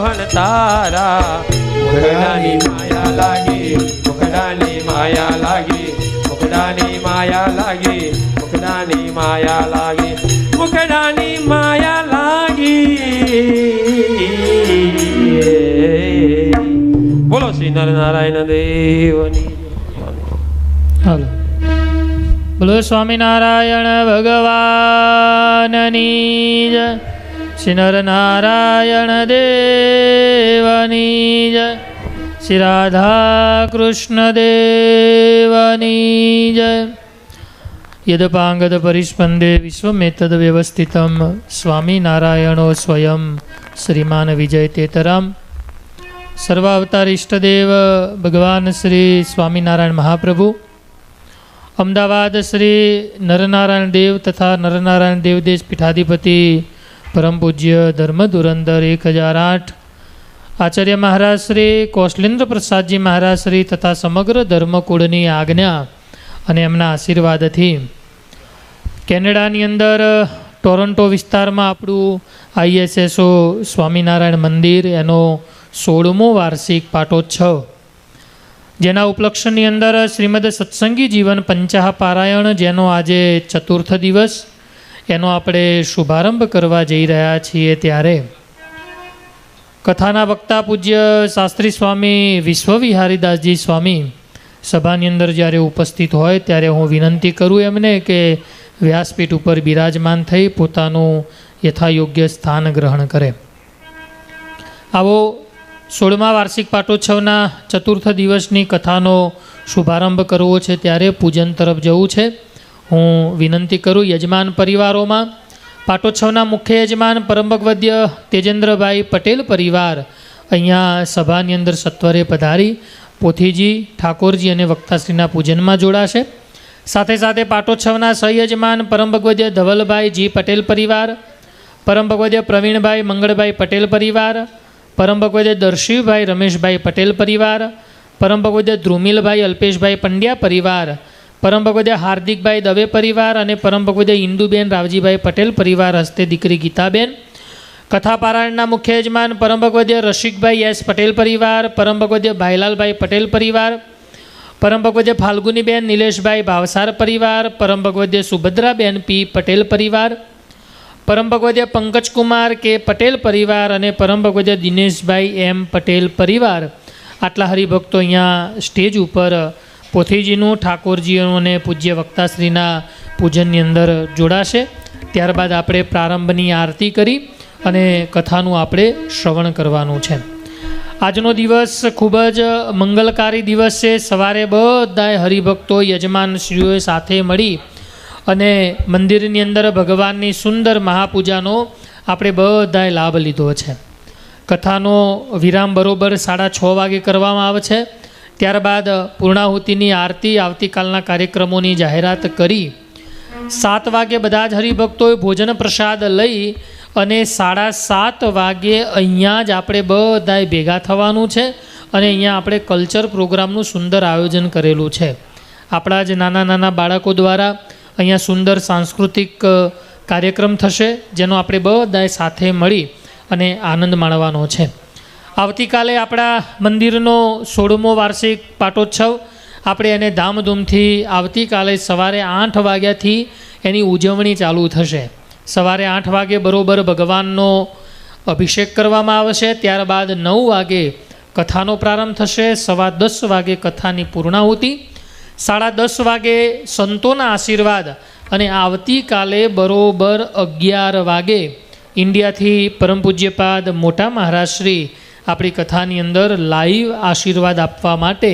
મોહન તારા. મુખડાની માયા લાગી, મુખડાની માયા લાગી, મુખડાની માયા લાગી, મુખડાની માયા લાગી, મુખડાની માયા લાગી. બોલો શ્રી નરનારાયણ દેવની. હાલો બોલો સ્વામિનારાયણ ભગવાનની જય. શ્રી નરનારાયણ દેવની જય. શ્રી રાધા કૃષ્ણ દેવની જય. યદપાંગદ પરિસ્પંદે વિશ્વમેતદ વ્યવસ્થિતમ સ્વામિનારાયણો સ્વયં શ્રીમાન વિજય તેતરામ. સર્વાવતાર ઈષ્ટદેવ ભગવાન શ્રી સ્વામિનારાયણ મહાપ્રભુ, અમદાવાદ શ્રી નરનારાયણ દેવ તથા નરનારાયણ દેવદેશ પીઠાધિપતિ પરમ પૂજ્ય ધર્મ ધુરંધર 1008 આચાર્ય મહારાજ શ્રી કૌશલેન્દ્ર પ્રસાદજી મહારાજ શ્રી તથા સમગ્ર ધર્મકુળની આજ્ઞા અને એમના આશીર્વાદથી કેનેડાની અંદર ટોરન્ટો વિસ્તારમાં આપણું ISSO સ્વામિનારાયણ મંદિર એનો 16મો વાર્ષિક પાટોત્સવ, જેના ઉપલક્ષની અંદર શ્રીમદ સત્સંગી જીવન પંચાહ પારાયણ, જેનો આજે ચતુર્થ દિવસ, એનો આપણે શુભારંભ કરવા જઈ રહ્યા છીએ. ત્યારે કથાના વક્તા પૂજ્ય શાસ્ત્રી સ્વામી વિશ્વવિહારીદાસજી સ્વામી સભાની અંદર જ્યારે ઉપસ્થિત હોય ત્યારે હું વિનંતી કરું એમને કે વ્યાસપીઠ ઉપર બિરાજમાન થઈ પોતાનું યથાયોગ્ય સ્થાન ગ્રહણ કરે. આવો 16મા વાર્ષિક પાટોત્સવના ચતુર્થ દિવસની કથાનો શુભારંભ કરવો છે, ત્યારે પૂજન તરફ જવું છે. હું વિનંતી કરું યજમાન પરિવારોમાં પાટોત્સવના મુખ્ય યજમાન પરમ ભગવદ્ય તેજેન્દ્રભાઈ પટેલ પરિવાર અહીંયા સભાની અંદર સત્વરે પધારી પોથીજી, ઠાકોરજી અને વક્તાશ્રીના પૂજનમાં જોડાશે. સાથે સાથે પાટોત્સવના સહયજમાન પરમ ભગવદ્ય ધવલભાઈ જી પટેલ પરિવાર, પરમ ભગવદ્ય પ્રવીણભાઈ મંગળભાઈ પટેલ પરિવાર, પરમ ભગવદ્ય દર્શીભાઈ રમેશભાઈ પટેલ પરિવાર, પરમ ભગવદ્ય ધ્રુમિલભાઈ અલ્પેશભાઈ પંડ્યા પરિવાર, પરમ ભગવદ્ય હાર્દિકભાઈ દવે પરિવાર અને પરમ ભગવદ્ય ઇન્દુબેન રાવજીભાઈ પટેલ પરિવાર હસ્તે દીકરી ગીતાબેન. કથા પારાયણના મુખ્ય યજમાન પરમ ભગવદ્ય રસિકભાઈ એસ પટેલ પરિવાર, પરમ ભગવદ્ય ભાઈલાલભાઈ પટેલ પરિવાર, પરમ ભગવદ્ય ફાલ્ગુનીબેન નિલેશભાઈ ભાવસાર પરિવાર, પરમ ભગવદ્ય સુભદ્રાબેન પી પટેલ પરિવાર, પરમ ભગવદ્ય પંકજકુમાર કે પટેલ પરિવાર અને પરમ ભગવદ્ય દિનેશભાઈ એમ પટેલ પરિવાર. આટલા હરિભક્તો અહીંયા સ્ટેજ ઉપર પોથીજીનું, ઠાકોરજીનું અને પૂજ્ય વક્તાશ્રીના પૂજનની અંદર જોડાશે. ત્યારબાદ આપણે પ્રારંભની આરતી કરી અને કથાનું આપણે શ્રવણ કરવાનું છે. આજનો દિવસ ખૂબ જ મંગલકારી દિવસ છે. સવારે બધાય હરિભક્તો યજમાનશ્રીઓએ સાથે મળી અને મંદિરની અંદર ભગવાનની સુંદર મહાપૂજાનો આપણે બધાએ લાભ લીધો છે. કથાનો વિરામ બરોબર 6:30 વાગે કરવામાં આવે છે. ત્યારબાદ પૂર્ણાહુતિની આરતી, આવતીકાલના કાર્યક્રમોની જાહેરાત કરી 7 વાગે બધા જ હરિભક્તોએ ભોજન પ્રસાદ લઈ અને 7:30 વાગે અહીંયા જ આપણે બધાએ ભેગા થવાનું છે અને અહીંયા આપણે કલ્ચર પ્રોગ્રામનું સુંદર આયોજન કરેલું છે. આપણા જ નાના નાના બાળકો દ્વારા અહીંયા સુંદર સાંસ્કૃતિક કાર્યક્રમ થશે, જેનો આપણે બધાએ સાથે મળી અને આનંદ માણવાનો છે. આવતીકાલે આપણા મંદિરનો 16મો વાર્ષિક પાટોત્સવ, આપણે એને ધામધૂમથી આવતીકાલે સવારે 8 વાગ્યાથી એની ઉજવણી ચાલુ થશે. સવારે 8 વાગે બરોબર ભગવાનનો અભિષેક કરવામાં આવશે. ત્યારબાદ 9 વાગે કથાનો પ્રારંભ થશે. 10:15 વાગે કથાની પૂર્ણાહુતિ, 10:30 વાગે સંતોના આશીર્વાદ અને આવતીકાલે બરોબર 11 વાગે ઇન્ડિયાથી પરમ પૂજ્યપાદ મોટા મહારાજશ્રી આપણી કથાની અંદર લાઈવ આશીર્વાદ આપવા માટે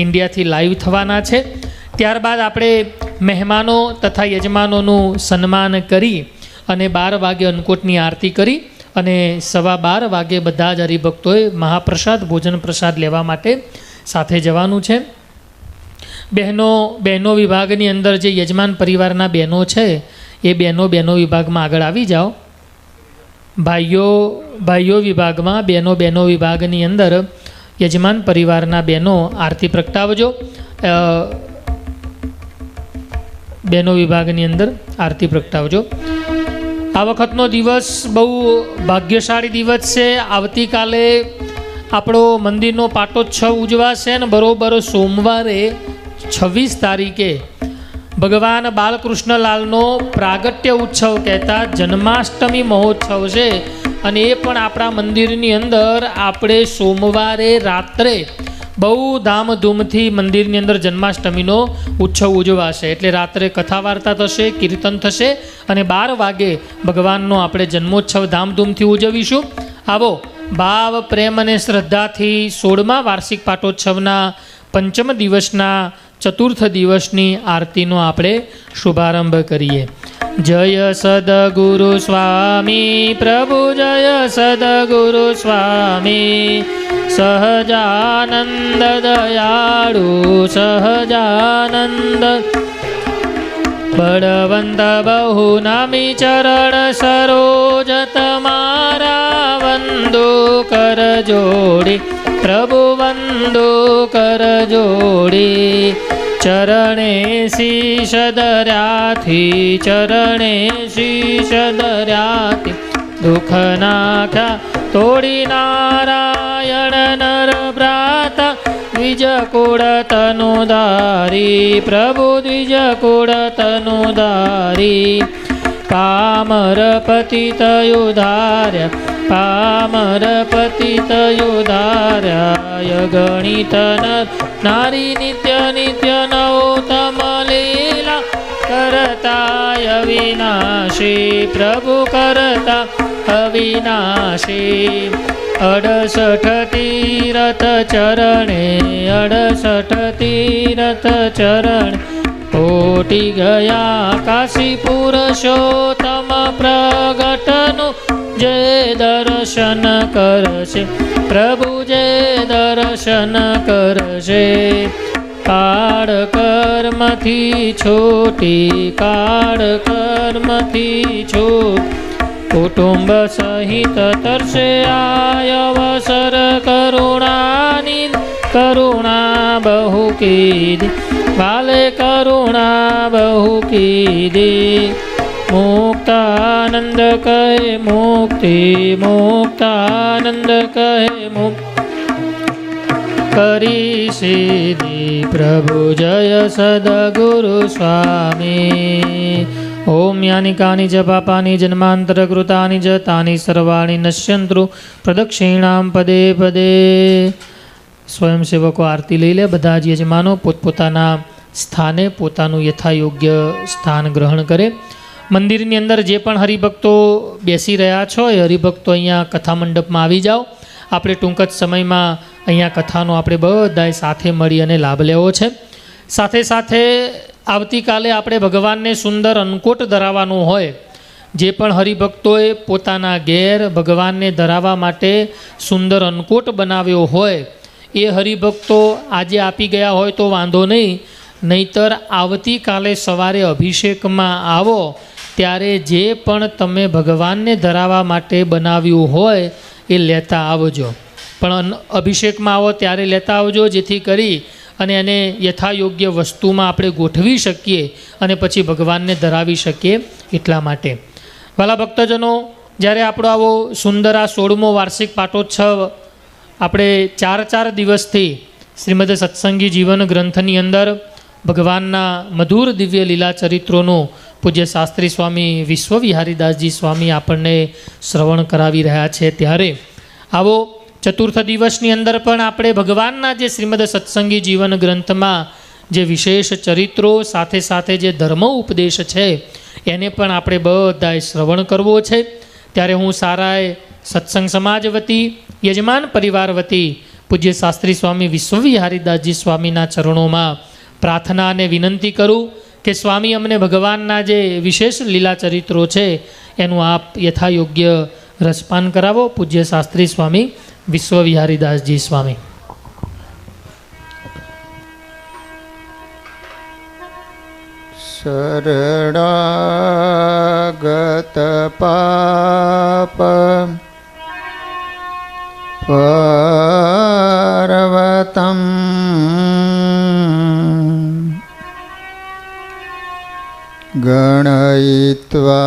ઇન્ડિયાથી લાઈવ થવાના છે. ત્યારબાદ આપણે મહેમાનો તથા યજમાનોનું સન્માન કરી અને 12 વાગે અન્નકૂટની આરતી કરી અને 12:15 વાગે બધા જ હરિભક્તોએ મહાપ્રસાદ, ભોજન પ્રસાદ લેવા માટે સાથે જવાનું છે. બહેનો વિભાગની અંદર જે યજમાન પરિવારના બહેનો છે એ બહેનો વિભાગમાં આગળ આવી જાઓ. ભાઈઓ વિભાગમાં બહેનો વિભાગની અંદર યજમાન પરિવારના બહેનો આરતી પ્રગટાવજો. બહેનો વિભાગની અંદર આરતી પ્રગટાવજો. આ વખતનો દિવસ બહુ ભાગ્યશાળી દિવસ છે. આવતીકાલે આપણો મંદિરનો પાટોત્સવ ઉજવાશે ને બરોબર સોમવારે 26 તારીખે ભગવાન બાલકૃષ્ણલાલનો પ્રાગટ્ય ઉત્સવ કહેતા જન્માષ્ટમી મહોત્સવ છે. અને એ પણ આપણા મંદિરની અંદર આપણે સોમવારે રાત્રે બહુ ધામધૂમથી મંદિરની અંદર જન્માષ્ટમીનો ઉત્સવ ઉજવાશે. એટલે રાત્રે કથા વાર્તા થશે, કીર્તન થશે અને 12 વાગે ભગવાનનો આપણે જન્મોત્સવ ધામધૂમથી ઉજવીશું. આવો ભાવ, પ્રેમ અને શ્રદ્ધાથી 16મા વાર્ષિક પાટોત્સવના પંચમ દિવસના ચતુર્થ દિવસની આરતીનો આપણે શુભારંભ કરીએ. જય સદગુરુ સ્વામી પ્રભુ, જય સદગુરુ સ્વામી, સહજાનંદ દયાળુ સહજાનંદ, બળવંત બહુ નામી ચરણ સરોજ તમારા, વંદો કર જોડી પ્રભુ વંદો કર જોડી. ચરણે શીશ ધર્યાથી, ચરણે શીશ ધર્યાથી, દુઃખ નાખ્યા તોડી નારાયણ નર ભ્રાતા, દ્વિજ કુળ તનુધારી પ્રભુ દ્વિજ કુળ તનુધારી. પામર પતિત ઉધાર્ય, પામર પતિત ઉધાર્ય, ગણિત નારી નિત્ય નિત્ય નવોત્તમ લીલા, કરતાય અવિનાશી પ્રભુ કરતા અવિનાશી. 68 તીરથ ચરણે, 68 તીરથ ચરણે, કોટી ગયા કાશી પુરુષોત્તમ પ્રગટનું, જે દર્શન કરશે પ્રભુ જે દર્શન કરશે. કાળ કર્મથી છોટી, કાળ કર્મથી છોટી, કુટુંબ સહિત તરસે આય અવસર, કરુણાની કરુણા બહુ કીધી, વાલે કરુણા બહુ કીધી. મુક્તાનંદ કહે મુક્તિ, મુક્તાનંદ કહે મુક્તિ, કરી સીધી પ્રભુ જય સદગુરુ સ્વામી. ઓમ યાની કાની જ પાપાની જન્માંતર કૃતાની જ તાની સર્વાણી નશ્યંતુ પ્રદક્ષિણામ પદે પદે. સ્વયંસેવકો આરતી લઈ લે. બધા જ યજમાનો પોતપોતાના સ્થાને પોતાનું યથાયોગ્ય સ્થાન ગ્રહણ કરે. મંદિરની અંદર જે પણ હરિભક્તો બેસી રહ્યા છો એ હરિભક્તો અહીંયા કથા મંડપમાં આવી જાઓ. આપણે ટૂંક જ સમયમાં અહીંયા કથાનો આપણે બધાએ સાથે મળી અને લાભ લેવો છે. સાથે સાથે આવતીકાલે આપણે ભગવાનને સુંદર અન્નકોટ ધરાવવાનો હોય. જે પણ હરિભક્તોએ પોતાના ઘેર ભગવાનને ધરાવવા માટે સુંદર અન્નકોટ બનાવ્યો હોય એ હરિભક્તો આજે આપી ગયા હોય તો વાંધો નહીં, નહીતર આવતીકાલે સવારે અભિષેકમાં આવો ત્યારે જે પણ તમે ભગવાનને ધરાવવા માટે બનાવ્યું હોય એ લેતા આવજો. પણ અભિષેકમાં આવો ત્યારે લેતા આવજો, જેથી કરી અને એને યથાયોગ્ય વસ્તુમાં આપણે ગોઠવી શકીએ અને પછી ભગવાનને ધરાવી શકીએ એટલા માટે. ભલા ભક્તજનો, જ્યારે આપણો આવો સુંદર આ 16મો વાર્ષિક પાટોત્સવ આપણે 4 દિવસથી શ્રીમદ સત્સંગી જીવન ગ્રંથની અંદર ભગવાનના મધુર દિવ્ય લીલા ચરિત્રોનું પૂજ્ય શાસ્ત્રી સ્વામી વિશ્વવિહારીદાસજી સ્વામી આપણને શ્રવણ કરાવી રહ્યા છે, ત્યારે આવો ચતુર્થ દિવસની અંદર પણ આપણે ભગવાનના જે શ્રીમદ સત્સંગી જીવન ગ્રંથમાં જે વિશેષ ચરિત્રો સાથે સાથે જે ધર્મ ઉપદેશ છે એને પણ આપણે બધાએ શ્રવણ કરવો છે. ત્યારે હું સારાએ સત્સંગ સમાજ વતી, યજમાન પરિવાર વતી પૂજ્ય શાસ્ત્રી સ્વામી વિશ્વવિહારીદાસજી સ્વામીના ચરણોમાં પ્રાર્થના અને વિનંતી કરું કે સ્વામી અમને ભગવાનના જે વિશેષ લીલા ચરિત્રો છે એનું આપ યથાયોગ્ય રસપાન કરાવો. પૂજ્ય શાસ્ત્રી સ્વામી વિશ્વવિહારીદાસજી સ્વામી. શરણાગત પાપ પર્વતમ ગણયિત્વા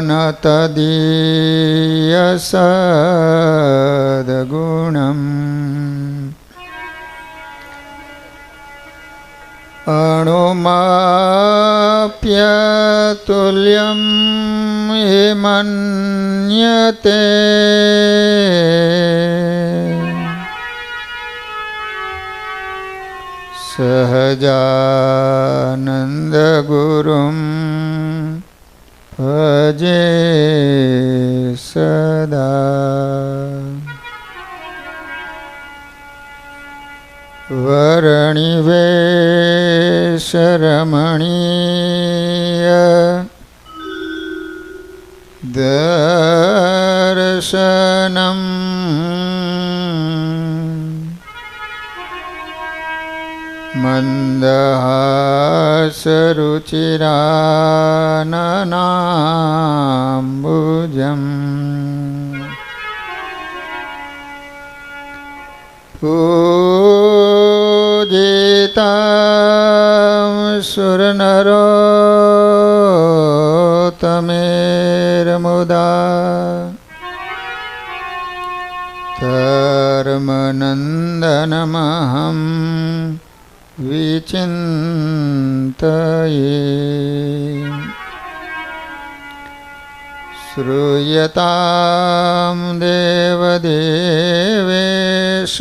ન તદીયસદ્ગુણમ અણુમાપ્યતુલ્યં હિ મન્યતે સહજાનંદ ગુરુમ ભજે સદા વર્ણિવેશરમણીય દર્શનમ મંદહાસરુચિરાનનાંબુજમ પૂજિતાં સુરનરોત્તમેર્મુદા ધર્મનંદનમહં વિચિંતયે શ્રૂયતાં દેવદેવેશ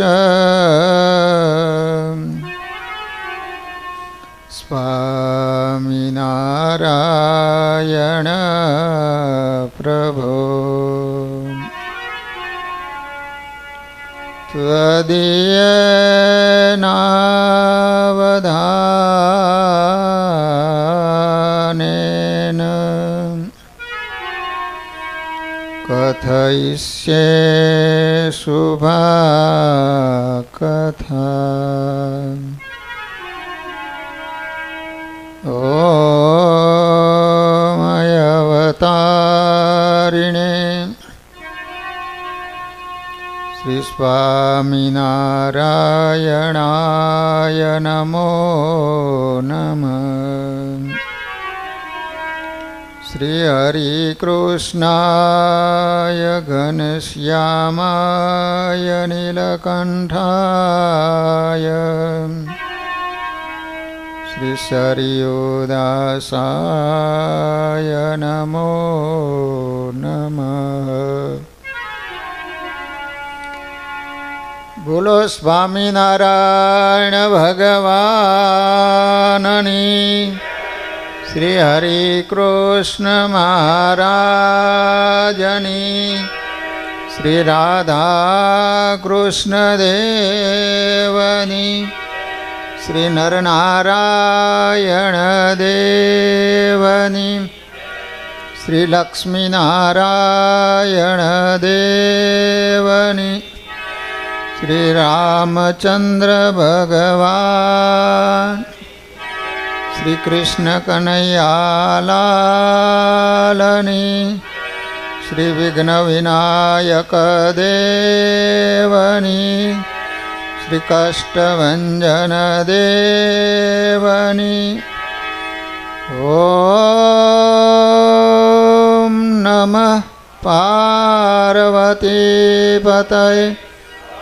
સ્વામિનારાયણ પ્રભો ત્વદીયનાવધાનેન કથયિષ્યે શુભા કથા ઓમ અવતારિણે શ્રી સ્વામિનારાયણાય નમો નમઃ. શ્રી હરિકૃષ્ણાય ઘનશ્યામાય નીલકંઠાય શ્રી સરયુદાસાય નમો નમઃ. બોલો સ્વામિનારાયણ ભગવાનની. શ્રી હરિકૃષ્ણ મહારાજની. શ્રી રાધા કૃષ્ણ દેવની. શ્રી નરનારાયણ દેવની. શ્રી લક્ષ્મીનારાયણ દેવની. શ્રી રામચંદ્ર ભગવાન. શ્રી કૃષ્ણ કનૈયાલાલની. શ્રી વિઘ્ન વિનાયક દેવની. શ્રી કષ્ટભંજન દેવની. ઓમ નમઃ પાર્વતી પતયે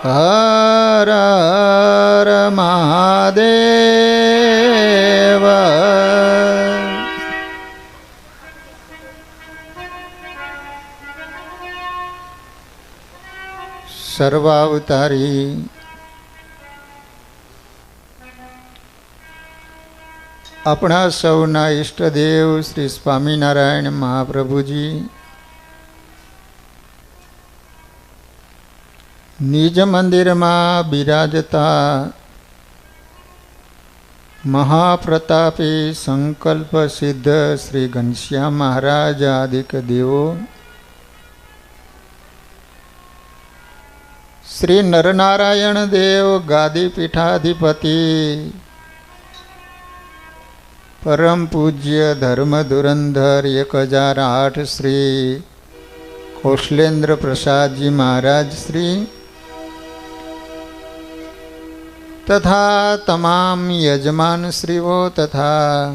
હર હર મહાદેવ. સર્વાવતારી આપણા સૌના ઈષ્ટદેવ શ્રી સ્વામિનારાયણ મહાપ્રભુજી નિજ મંદિરમાં બિરાજતા મહાપ્રતાપી સંકલ્પ સિદ્ધ શ્રી ઘનશ્યામ મહારાજ આદિક દેવો, શ્રી નરનારાયણ દેવ ગાદી પીઠાધિપતિ, પરમ પૂજ્ય ધર્મ ધુરંધર 1008 શ્રી કૌશલેન્દ્ર પ્રસાદજી મહારાજ શ્રી તથા તમામ યજમાન શ્રીઓ તથા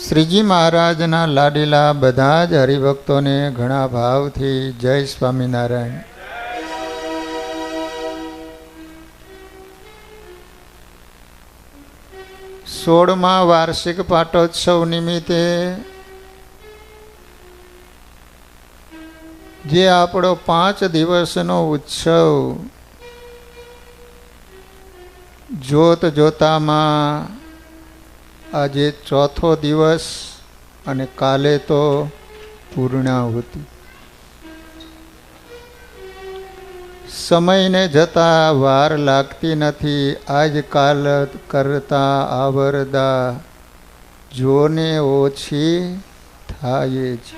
શ્રીજી મહારાજના લાડીલા બધા જ હરિભક્તોને ઘણા ભાવથી જય સ્વામિનારાયણ. સોળમા વાર્ષિક પાટોત્સવ નિમિત્તે જે આપણો 5 દિવસનો ઉત્સવ જોત જોતામાં આજે ચોથો દિવસ અને કાલે તો પૂર્ણાહુતિ. સમયને જતાં વાર લાગતી નથી. આજકાલ કરતા આવરદા જોને ઓછી થાય છે.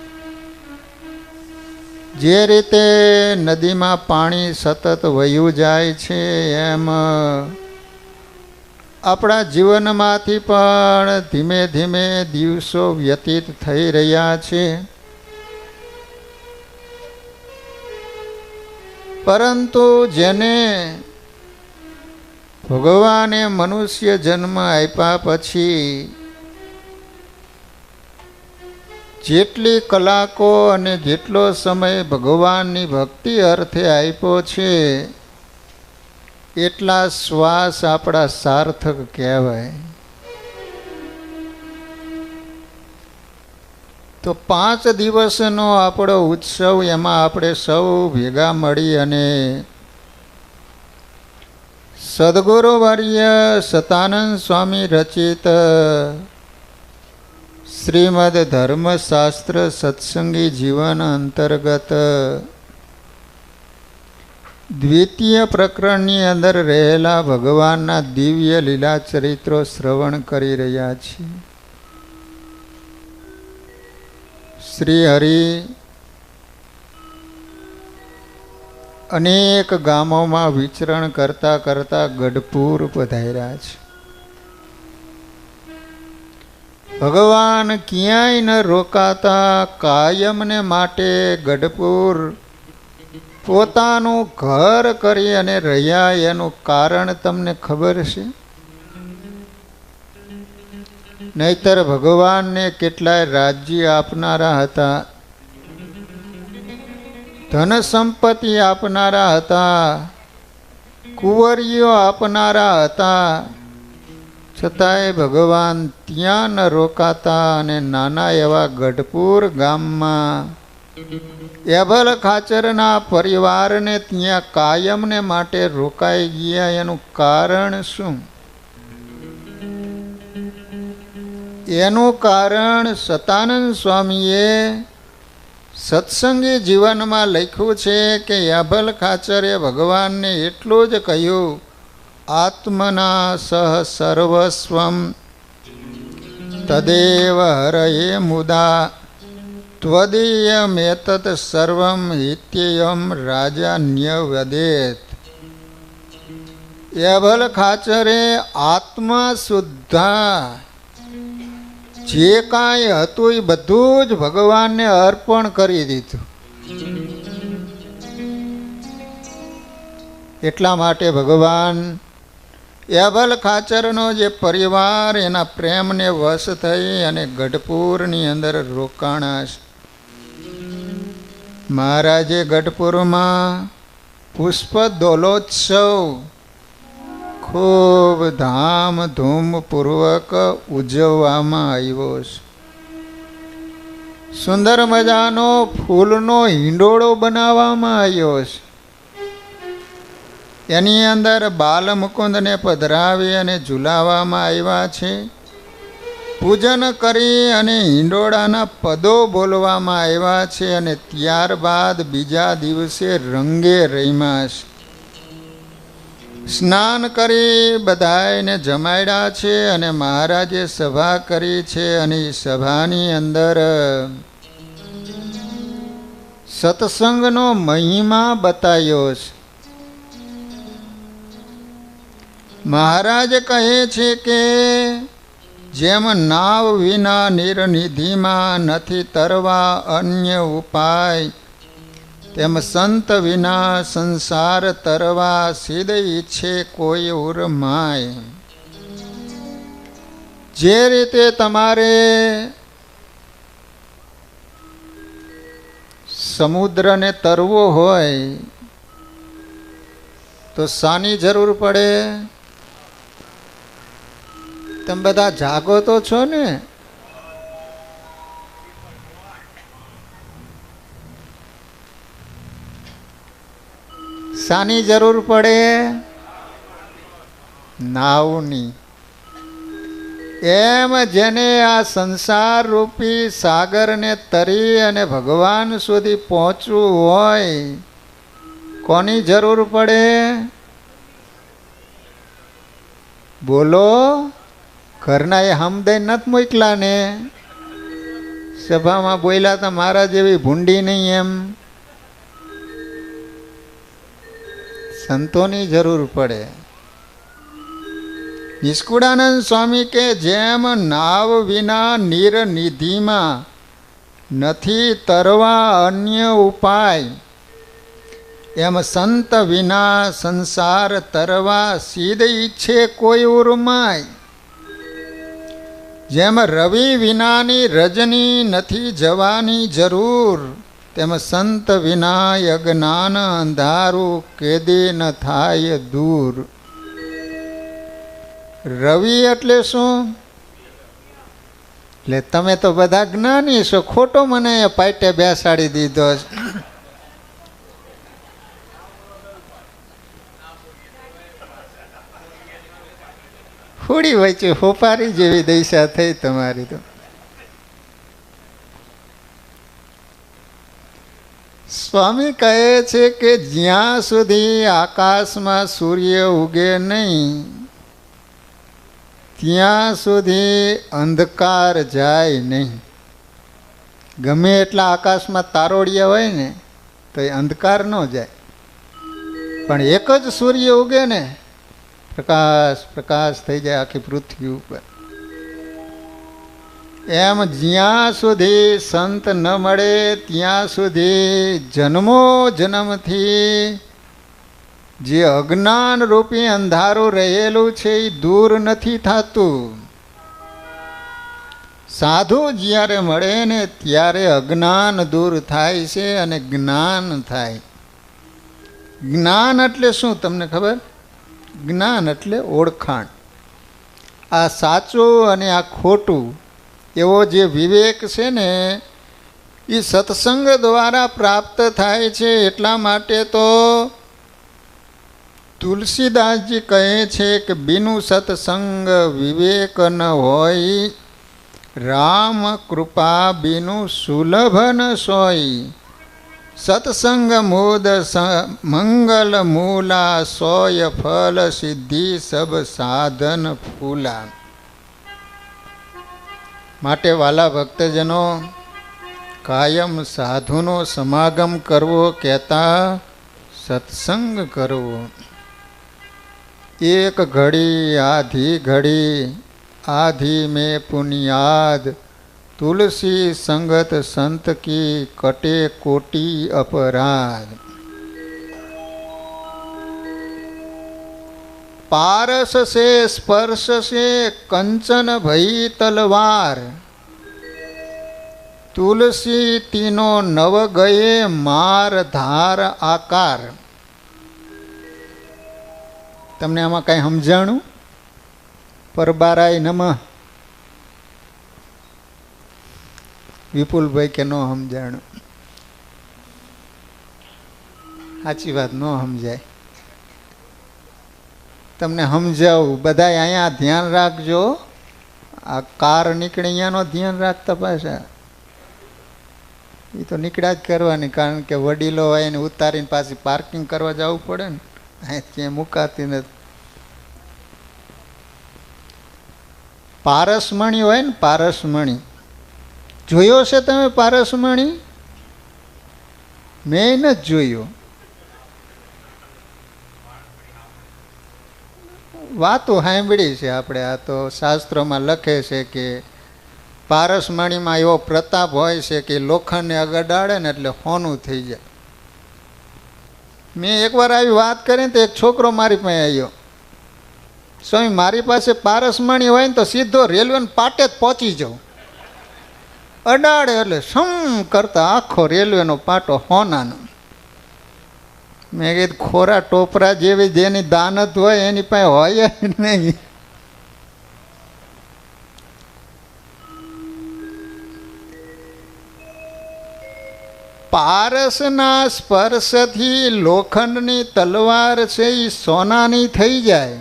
જે રીતે નદીમાં પાણી સતત વહ્યું જાય છે એમ આપણા જીવનમાંથી પણ ધીમે ધીમે દિવસો વ્યતીત થઈ રહ્યા છે. પરંતુ જેને ભગવાને મનુષ્ય જન્મ આપ્યા પછી જેટલી કલાકો અને જેટલો સમય ભગવાનની ભક્તિ અર્થે આપ્યો છે એટલા શ્વાસ આપણા સાર્થક કહેવાય. તો 5 દિવસનો આપણો ઉત્સવ, એમાં આપણે સૌ ભેગા મળી અને સદગુરુવર્ય સતાનંદ સ્વામી રચિત શ્રીમદ ધર્મશાસ્ત્ર સત્સંગી જીવન અંતર્ગત દ્વિતીય પ્રકરણની અંદર રહેલા ભગવાનના દિવ્ય લીલા ચરિત્રો શ્રવણ કરી રહ્યા છીએ. શ્રી હરિ અનેક ગામોમાં વિચરણ કરતા કરતા ગઢપુર પધાર્યા છે. ભગવાન ક્યાંય ન રોકાતા કાયમને માટે ગઢપુર પોતાનું ઘર કરી અને રહ્યા. એનું કારણ તમને ખબર છે? નહીતર ભગવાનને કેટલાય રાજ્ય આપનારા હતા, ધન સંપત્તિ આપનારા હતા, કુંવરીઓ આપનારા હતા, છતાંય ભગવાન ત્યાં ન રોકાતા અને નાના એવા ગઢપુર ગામમાં એભલ ખાચરના પરિવારને ત્યાં કાયમને માટે રોકાઈ ગયા. એનું કારણ શું? એનું કારણ સતાનંદ સ્વામીએ સત્સંગી જીવનમાં લખ્યું છે કે એભલ ખાચરે ભગવાનને એટલું જ કહ્યું, આત્મના સહ સર્વસ્વમ તદેવ હરયે મુદા ત્વદીયમેતત સર્વમ હિત્યયમ રાજાન્ય વદેત. એભલ ખાચરે આત્મા શુદ્ધા જે કાંઈ હતું એ બધું જ ભગવાનને અર્પણ કરી દીધું. એટલા માટે ભગવાન એભલ ખાચરનો જે પરિવાર એના પ્રેમને વશ થઈ અને ગઢપુરની અંદર રોકાણા. મહારાજે ગઢપુરમાં પુષ્પ દોલોત્સવ ખૂબ ધામધૂમપૂર્વક ઉજવવામાં આવ્યો છે. સુંદર મજાનો ફૂલનો હિંડોળો બનાવવામાં આવ્યો છે. એની અંદર બાલમુકુંદને પધરાવી અને ઝુલાવવામાં આવ્યા છે. પૂજન કરી અને હિંડોળાના પદો બોલવામાં આવ્યા છે અને ત્યારબાદ બીજા દિવસે રંગે રમ્યા છે. સ્નાન કરી બધાને જમાડ્યા છે અને મહારાજે સભા કરી છે અને એ સભાની અંદર સત્સંગનો મહિમા બતાવ્યો છે. મહારાજ કહે છે કે જેમ નાવ વિના નિરનિધિમાં નથી તરવા અન્ય ઉપાય, તેમ સંત વિના સંસાર તરવા સિદ્ધ ઈચ્છે કોઈ ઉર્માય. જે રીતે તમારે સમુદ્રને તરવો હોય તો શાની જરૂર પડે? તમે બધા જાગો તો છો ને? શાની જરૂર પડે? નાવની. એમ જેને આ સંસાર રૂપી સાગરને તરી અને ભગવાન સુધી પહોંચવું હોય, કોની જરૂર પડે? બોલો. ઘરના એ હમદઈ નથી મોકલા ને? સભામાં બોલ્યા તો મારા જેવી ભૂંડી નહીં એમ. સંતોની જરૂર પડે. નિષ્કુળાનંદ સ્વામી કે જેમ નાવ વિના નીર નિધિમાં નથી તરવા અન્ય ઉપાય, એમ સંત વિના સંસાર તરવા સીધ ઈચ્છે કોઈ ઉર્માય. જેમ રવિ વિનાની રજની નથી જવાની જરૂર, તેમ સંત વિના અજ્ઞાન અંધારું કેદી ન થાય દૂર. રવિ એટલે શું? એટલે તમે તો બધા જ્ઞાની છો, ખોટો મને પાટે બેસાડી દીધો. થોડી વચ્ચે હોપારી જેવી દશા થઈ તમારી તો. સ્વામી કહે છે કે જ્યાં સુધી આકાશમાં સૂર્ય ઉગે નહીં ત્યાં સુધી અંધકાર જાય નહીં. ગમે એટલા આકાશમાં તારોડિયા હોય ને તો એ અંધકાર ન જાય. પણ એક જ સૂર્ય ઉગે ને, પ્રકાશ પ્રકાશ થઈ જાય આખી પૃથ્વી ઉપર. એમ જ્યાં સુધી સંત ન મળે ત્યાં સુધી જન્મો જન્મથી જે અજ્ઞાન રૂપી અંધારું રહેલું છે એ દૂર નથી થતું. સાધુ જ્યારે મળે ને ત્યારે અજ્ઞાન દૂર થાય છે અને જ્ઞાન થાય. જ્ઞાન એટલે શું તમને ખબર? જ્ઞાન એટલે ઓળખાણ. આ સાચું અને આ ખોટું એવો જે વિવેક છે ને એ સત્સંગ દ્વારા પ્રાપ્ત થાય છે. એટલા માટે તો તુલસીદાસજી કહે છે કે બિનુ સત્સંગ વિવેક ન હોય, રામ કૃપા બિનુ સુલભ ન સોય. સત્સંગ મૂદ મંગલ મૂલા, સોય ફલ સિદ્ધિ સબ સાધન ફૂલા. માટે વાલા ભક્તજનો, કાયમ સાધુનો સમાગમ કરવો કહેતા સત્સંગ કરવો. એક ઘડી આધી ઘડી આધી મેં પુનિયાદ, તુલસી સંગત સંત કી કટે કોટી અપરાધ. પારસ સે સ્પર્શ સે કંચન ભઈ તલવાર, તુલસી તીનો નવ ગયે માર ધાર આકાર. તમને આમાં કઈ સમજાણું? પરબારાય નમઃ. વિપુલભાઈ કે ન સમજાણું? સાચી વાત, ન સમજાય. તમને સમજાવું. બધા અહીંયા ધ્યાન રાખજો. આ કાર નીકળે અહીંયાનો ધ્યાન રાખતા પાછા. એ તો નીકળ્યા જ કરવાની, કારણ કે વડીલો હોય એને ઉતારીને પાછી પાર્કિંગ કરવા જવું પડે ને, ક્યાંય મુકાતી નથી. પારસમણી હોય ને, પારસમણી જોયો છે તમે? પારસમણી મેં નથી જોયો. વાતો સાંભળી છે આપણે. આ તો શાસ્ત્રોમાં લખે છે કે પારસમણીમાં એવો પ્રતાપ હોય છે કે લોખંડને અગડાડે ને એટલે હોનું થઈ જાય. મેં એકવાર આવી વાત કરી તો એક છોકરો મારી પાસે આવ્યો. સ્વામી મારી પાસે પારસમણી હોય ને તો સીધો રેલવેને પાટે જ પહોંચી જાઉં. અડાડે એટલે સમ કરતા આખો રેલવેનો પાટો હોનાનો. મેં કીધું ખોરા ટોપરા જેવી જેની દાનત હોય એની પાસે હોય જ નહીં. પારસના સ્પર્શથી લોખંડની તલવાર છે એ સોનાની થઈ જાય,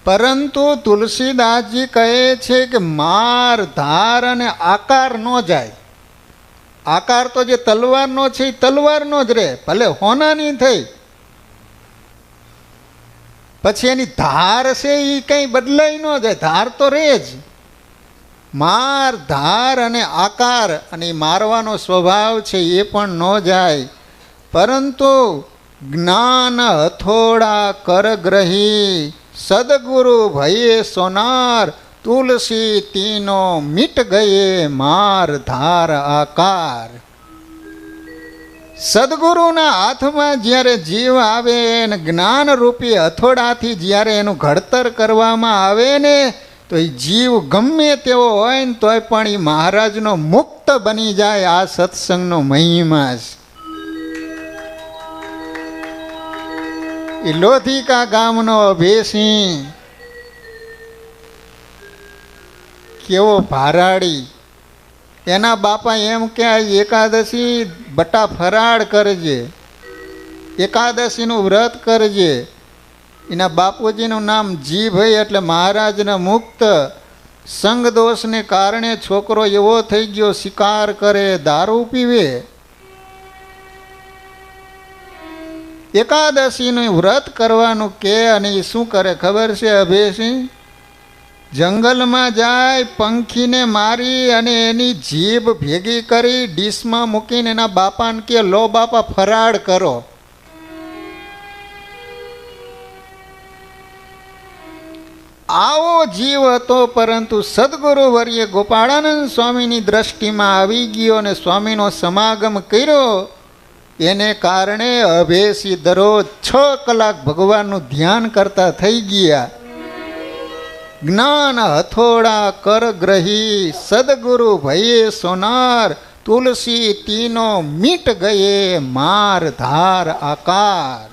પરંતુ તુલસીદાસજી કહે છે કે માર ધાર અને આકાર ન જાય. આકાર તો જે તલવારનો છે એ તલવારનો જ રહે, ભલે હોનાની થઈ, પછી એની ધાર છે એ કંઈ બદલાઈ ન જાય, ધાર તો રહે જ. માર ધાર અને આકાર અને મારવાનો સ્વભાવ છે એ પણ ન જાય, પરંતુ જ્ઞાન હથોડા કરગ્રહી સદગુરુ ભયે સોનાર તુલસી તીનો મીટ ગયે માર ધાર આકાર. સદગુરુના હાથમાં જ્યારે જીવ આવે ને જ્ઞાનરૂપી હથોડાથી જ્યારે એનું ઘડતર કરવામાં આવે ને તો એ જીવ ગમે તેવો હોય ને તોય પણ એ મહારાજનો મુક્ત બની જાય. આ સત્સંગનો મહિમા છે. એ લોધિકા ગામનો અભેસિંહ કેવો ભારાડી, એના બાપા એમ કે આ એકાદશી બટા ફરાળ કરજે, એકાદશીનું વ્રત કરજે. એના બાપુજીનું નામ જીભઈ એટલે મહારાજના મુક્ત. સંગ દોષને કારણે છોકરો એવો થઈ ગયો, શિકાર કરે, દારૂ પીવે. એકાદશીનું વ્રત કરવાનું કે અને એ શું કરે ખબર છે અભયસિંહ? જંગલમાં જાય, પંખીને મારી અને એની જીભ ભેગી કરી ડીશમાં મૂકીને એના બાપાને કે લો બાપા ફરાળ કરો. આવો જીવ હતો, પરંતુ સદગુરુ વર્ય ગોપાળાનંદ સ્વામીની દ્રષ્ટિમાં આવી ગયો અને સ્વામીનો સમાગમ કર્યો. એને કારણે અભેસી દરરોજ 6 કલાક ભગવાનનું ધ્યાન કરતા થઈ ગયા. જ્ઞાન હથોડા કરગ્રહી સદગુરુ ભયે સોનાર તુલસી તીનો મીટ ગયે માર ધાર આકાર.